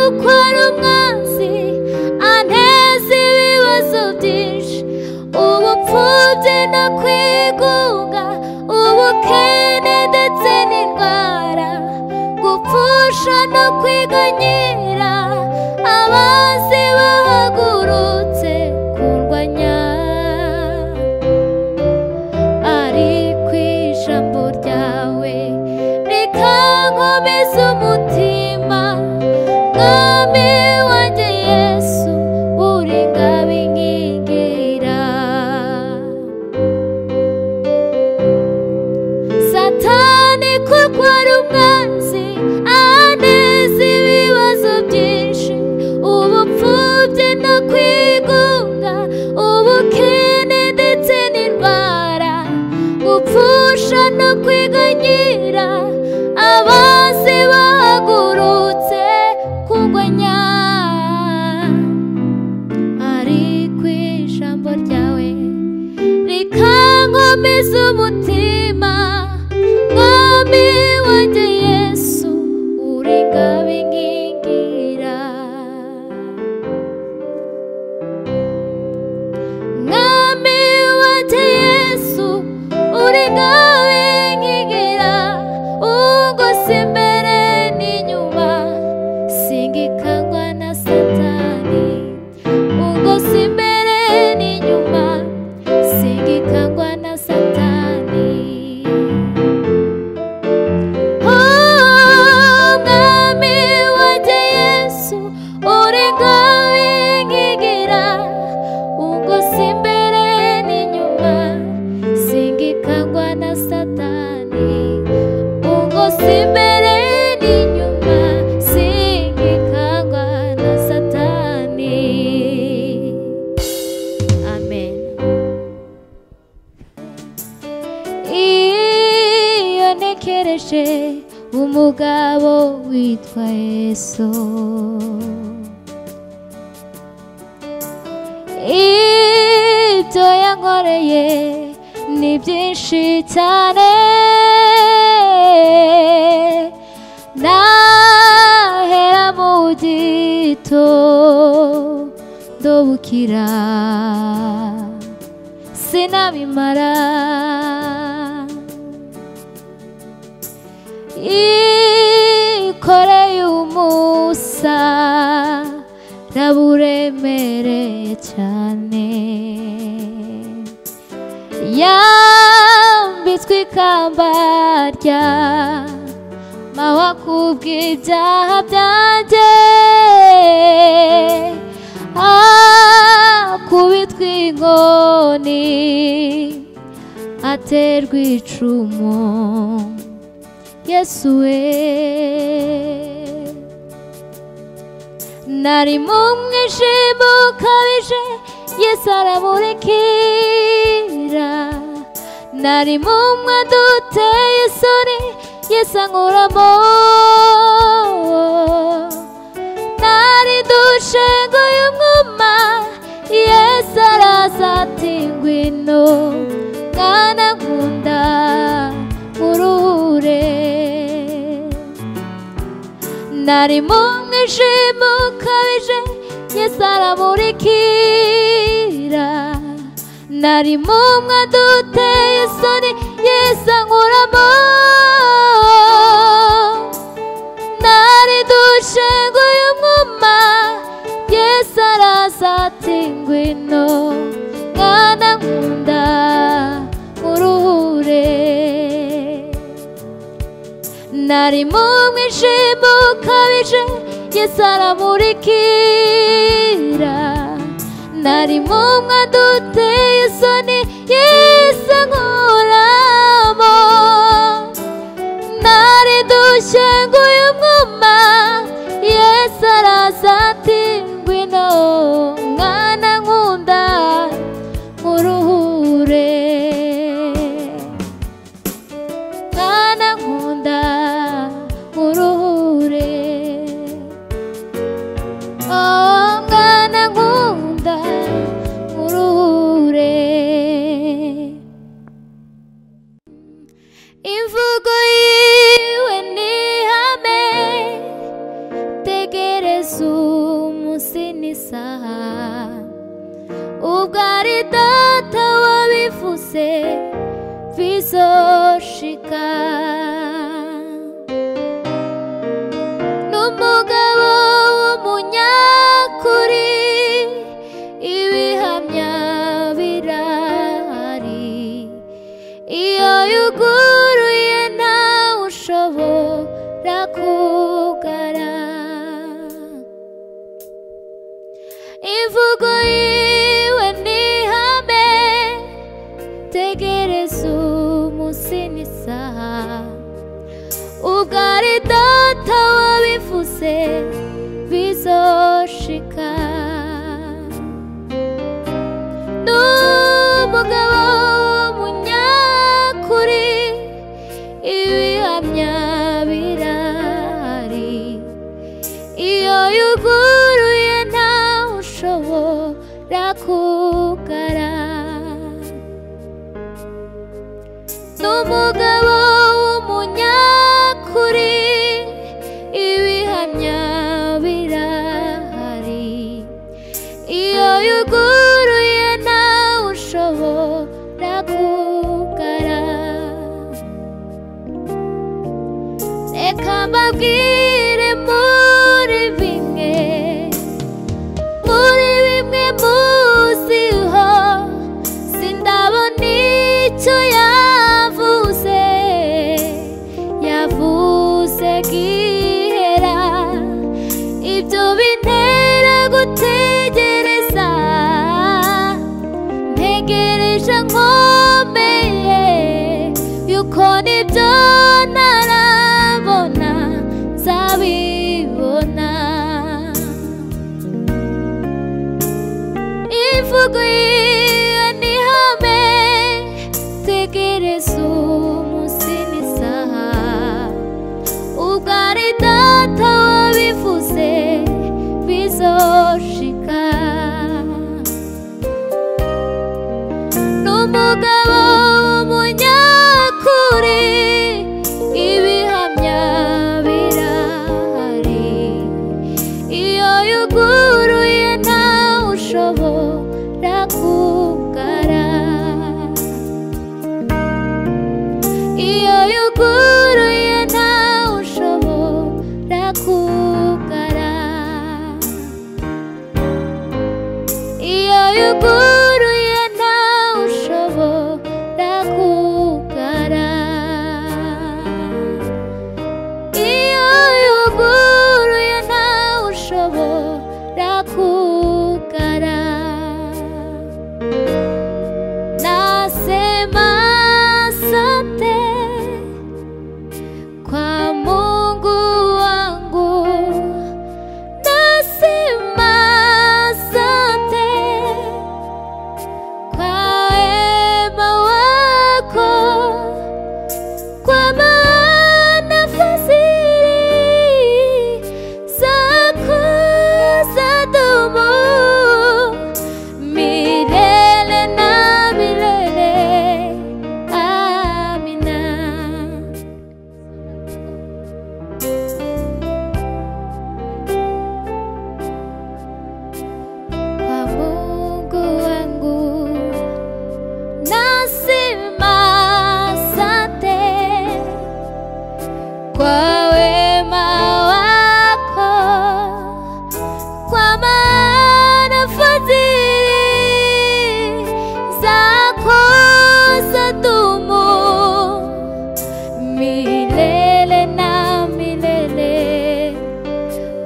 kuko ari umwanzi anteza ibibazo byinshi, ubupfubyi no kwigunga, ubukene ndetse n'indwara, gupfusha no kwiganyira, abanzi bahagurutse kundwanya. Ariko ijambo ryawe rikankomeza umutima, mwami wanjye Yesu uri ingabo inkingira. Satani kuko ari umwanzi anteza ibibazo byinshi, ubupfubyi no kwigunga, ubukene ndetse n'indwara, gupfusha no kwiganyira, abanzi bahagurutse kundwanya. Ariko ijambo ryawe rikankomeza umutima, mwami wanjye Yesu uri ingabo inkingira. Mwami wanjye Yesu uri ingabo inkingira, ungose imbere n'inyuma, singikangwa na Satani. Ungose imbere n'inyuma, singikangwa na Satani. Mwami wanjye Yesu uri ingabo inkingira, ungose imbere n'inyuma, singikangwa na Satani. Ungose imbere n'inyuma, singikangwa na Satani. Amen. Iyo ntekereje umugabo witwa Yesu, ibyo yankoreye ni byinshi cyane, nahera mu gitondo bukira sinabimara. Ikoreye umusaraba uremereye cyane, yambitswe ikamba ry'amahwa kubw'ibyaha byanjye, akubitwa inkoni aterwa icumu, Yesu we. Nari mu mwijima ukabije, Yesu aramurikira. Nari mu mwanda uteye isoni, Yesu ankuramo. Nari dushenguye umwuma, Yesu araza ati ngwino mwana nkunda nkuruhure. Nari mu mwijima ukabije, Yesu aramurikira. Nari mu mwanda uteye isoni, Yesu ankuramo. Nari dushenguye umwuma, Yesu araza ati ngwino mwana nkunda nkuruhure. Nari mu mwijima ukabije, Yesu aramurikira. Nari mu mwanda uteye isoni, Yesu ankuramo. Nari dushenguye umwuma, Yesu araza ati ngwino mwana nkunda nkuruhure. Mwana nkunda nkuruhure. Oh mwana nkunda nkuruhure. Imvugo yiwe ni ihame ubwari data wabivuze bizoshika. N'umugabo w'umunyakuri ibihamya birahari, iyo yuguruye ntawe ushobora kugara. N'umugabo w'umunyakuri ibihamya birahari, iyo yuguruye ntawe ushobora kugara. Reka mbabwire muri bimwe muziho, sindabona icyo yavuze gihera. Ibyo bintera gutegereza, ntegereje nkomeye yuko nibyo ntarabona nzabibona. Imvugo yiyo ni ihame, tegereza umunsi n'isaha, ubwari data wabivuze bizoshika. N'umugabo w'umunyakuri ibihamya birahari, iyo yuguruye ntawe ushobora kugara. Iyo yuguruye ntawe ushobora kugara. Iyo yuguruye ntawe ushobora kugara. Iyo yuguruye ntawe ushobora kugara. Nasema asante kwa Mungu wangu, nasema asante kwa wema wako, kwa maana fadhili zako zadumu milele na milele. Amina. Kwa Mungu wangu nasema asante kwa wema wako, kwa maana fadhili zako zadumu milele na milele.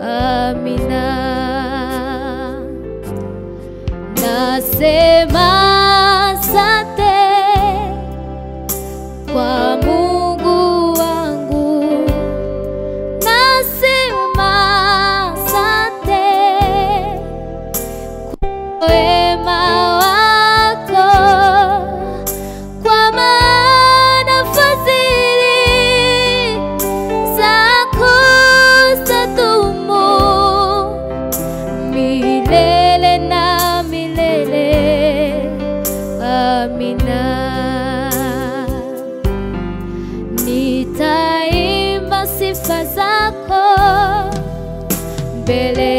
Amina. Nasema asante kwa Mungu wangu, nasema asante kwa wema wako, kwa maana fadhili zako zadumu milele na milele. Amina. Nitaimba sifa zako mbele